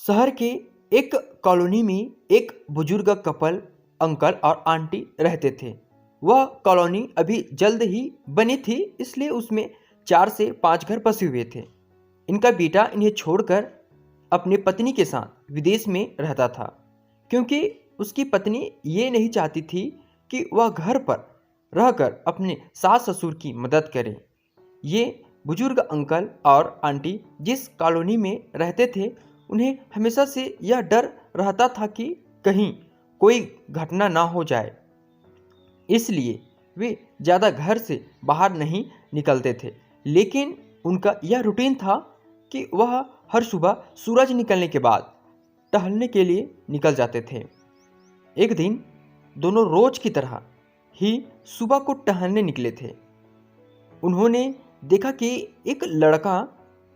शहर के एक कॉलोनी में एक बुजुर्ग कपल अंकल और आंटी रहते थे। वह कॉलोनी अभी जल्द ही बनी थी, इसलिए उसमें 4 से 5 घर बसे हुए थे। इनका बेटा इन्हें छोड़कर अपनी पत्नी के साथ विदेश में रहता था, क्योंकि उसकी पत्नी ये नहीं चाहती थी कि वह घर पर रहकर अपने सास ससुर की मदद करे। ये बुजुर्ग अंकल और आंटी जिस कॉलोनी में रहते थे, उन्हें हमेशा से यह डर रहता था कि कहीं कोई घटना ना हो जाए, इसलिए वे ज़्यादा घर से बाहर नहीं निकलते थे। लेकिन उनका यह रूटीन था कि वह हर सुबह सूरज निकलने के बाद टहलने के लिए निकल जाते थे। एक दिन दोनों रोज की तरह ही सुबह को टहलने निकले थे। उन्होंने देखा कि एक लड़का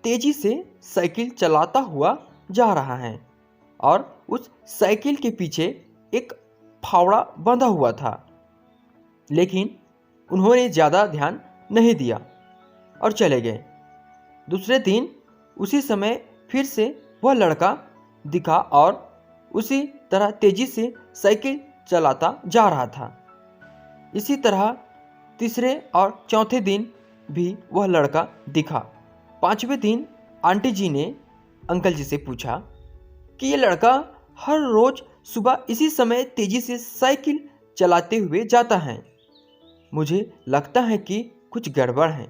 तेजी से साइकिल चलाता हुआ जा रहा है और उस साइकिल के पीछे एक फावड़ा बंधा हुआ था। लेकिन उन्होंने ज़्यादा ध्यान नहीं दिया और चले गए। दूसरे दिन उसी समय फिर से वह लड़का दिखा और उसी तरह तेजी से साइकिल चलाता जा रहा था। इसी तरह तीसरे और चौथे दिन भी वह लड़का दिखा। 5वें दिन आंटी जी ने अंकल जी से पूछा कि ये लड़का हर रोज सुबह इसी समय तेजी से साइकिल चलाते हुए जाता है। मुझे लगता है कि कुछ गड़बड़ है।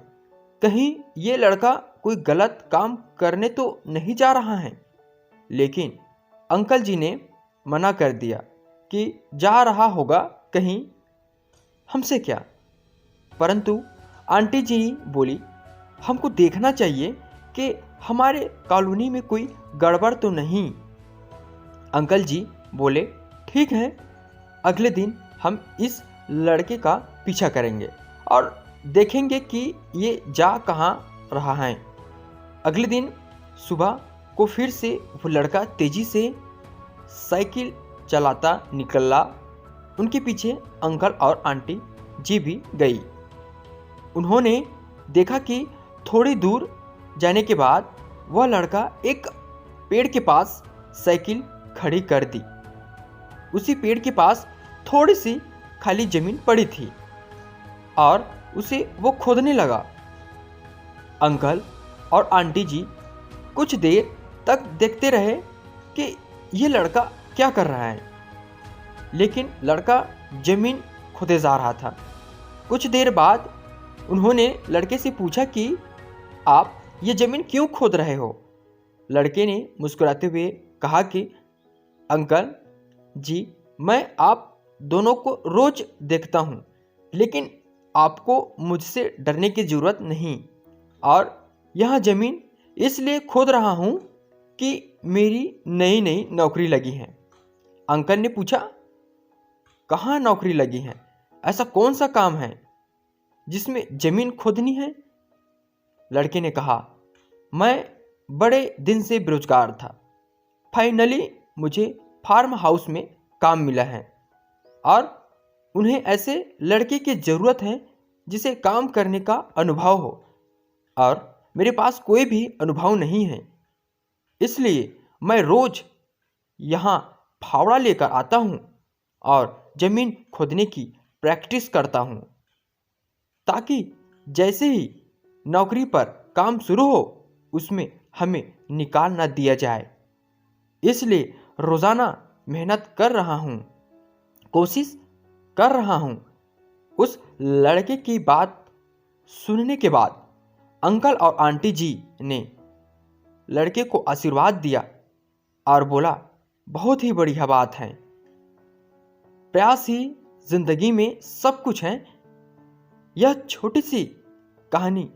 कहीं ये लड़का कोई गलत काम करने तो नहीं जा रहा है। लेकिन अंकल जी ने मना कर दिया कि जा रहा होगा कहीं, हमसे क्या। परंतु आंटी जी बोली, हमको देखना चाहिए कि हमारे कॉलोनी में कोई गड़बड़ तो नहीं। अंकल जी बोले, ठीक है, अगले दिन हम इस लड़के का पीछा करेंगे और देखेंगे कि ये जा कहाँ रहा है। अगले दिन सुबह को फिर से वो लड़का तेजी से साइकिल चलाता निकला। उनके पीछे अंकल और आंटी जी भी गई। उन्होंने देखा कि थोड़ी दूर जाने के बाद वह लड़का एक पेड़ के पास साइकिल खड़ी कर दी। उसी पेड़ के पास थोड़ी सी खाली जमीन पड़ी थी और उसे वो खोदने लगा। अंकल और आंटी जी कुछ देर तक देखते रहे कि यह लड़का क्या कर रहा है, लेकिन लड़का जमीन खोदे जा रहा था। कुछ देर बाद उन्होंने लड़के से पूछा कि आप ये जमीन क्यों खोद रहे हो। लड़के ने मुस्कुराते हुए कहा कि अंकल जी, मैं आप दोनों को रोज देखता हूँ, लेकिन आपको मुझसे डरने की ज़रूरत नहीं। और यह ज़मीन इसलिए खोद रहा हूँ कि मेरी नई नई नौकरी लगी है। अंकल ने पूछा, कहाँ नौकरी लगी है? ऐसा कौन सा काम है जिसमें ज़मीन खोदनी है? लड़के ने कहा, मैं बड़े दिन से बेरोजगार था। फाइनली मुझे फार्म हाउस में काम मिला है और उन्हें ऐसे लड़के की ज़रूरत है जिसे काम करने का अनुभव हो, और मेरे पास कोई भी अनुभव नहीं है। इसलिए मैं रोज यहाँ फावड़ा लेकर आता हूँ और ज़मीन खोदने की प्रैक्टिस करता हूँ, ताकि जैसे ही नौकरी पर काम शुरू हो उसमें हमें निकाल ना दिया जाए। इसलिए रोज़ाना मेहनत कर रहा हूँ, कोशिश कर रहा हूँ। उस लड़के की बात सुनने के बाद अंकल और आंटी जी ने लड़के को आशीर्वाद दिया और बोला, बहुत ही बढ़िया बात है। प्रयास ही जिंदगी में सब कुछ है। यह छोटी सी कहानी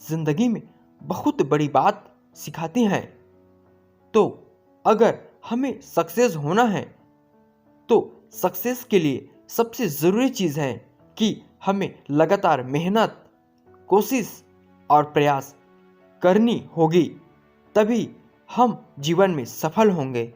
जिंदगी में बहुत बड़ी बात सिखाती है। तो अगर हमें सक्सेस होना है तो सक्सेस के लिए सबसे ज़रूरी चीज़ है कि हमें लगातार मेहनत, कोशिश और प्रयास करनी होगी, तभी हम जीवन में सफल होंगे।